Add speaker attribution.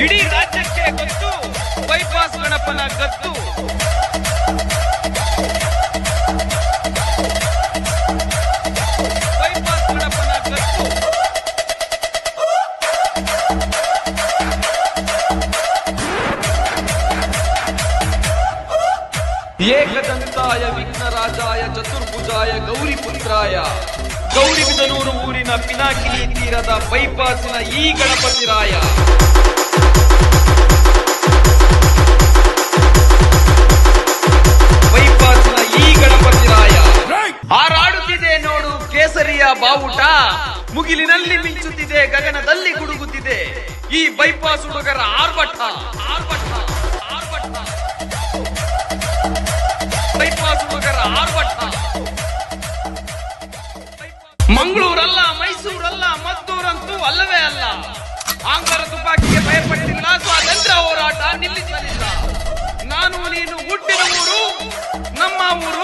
Speaker 1: ಇಡೀ ರಾಜ್ಯಕ್ಕೆ ಗೊತ್ತು ಬೈಪಾಸ್ ಗಣಪನ ಗತ್ತು. ಬೈಪಾಸ್ ಗಣಪನ ಗತ್ತು. ಏಕದಂತಾಯ ವಿಘ್ನರಾಜಾಯ ಚತುರ್ಭುಜಾಯ ಗೌರಿಪುತ್ರಾಯ ಗೌರಿಬಿದನೂರು ಊರಿನ ಪಿನಾಕಿನಿ ತೀರದ ಬೈಪಾಸಿನ ಈ ಗಣಪತಿ ರಾಯ. ಬೈಪಾಸಿನ ಈ ಗಣಪತಿ ರಾಯ ಹಾರಾಡುತ್ತಿದೆ ನೋಡು ಕೇಸರಿಯ ಬಾವುಟ, ಮುಗಿಲಿನಲ್ಲಿ ಮಿಂಚುತ್ತಿದೆ, ಗಗನದಲ್ಲಿ ಗುಡುಗುತ್ತಿದೆ ಈ ಬೈಪಾಸ್ ಹುಡುಗರ ಆರ್ಭಟ. ಆರ್ಭಟ ಆರ್ಭಟ ಬೈಪಾಸ್ ಹುಡುಗರ ಆರ್ಭಟ. ಮಂಗಳೂರಲ್ಲ, ಮೈಸೂರಲ್ಲ, ಮದ್ದೂರಂತೂ ಅಲ್ಲವೇ ಅಲ್ಲ. ಆಂಗ್ಲರ ತುಪಾಕಿಗೆ ಭಯಪಟ್ಟಿಲ್ಲ, ಸ್ವಾತಂತ್ರ್ಯ ಹೋರಾಟ ನಿಲ್ಲಿಸಲಿಲ್ಲ. ನಾನು ನೀನು ಹುಟ್ಟಿದ ಊರು ನಮ್ಮ ಊರು,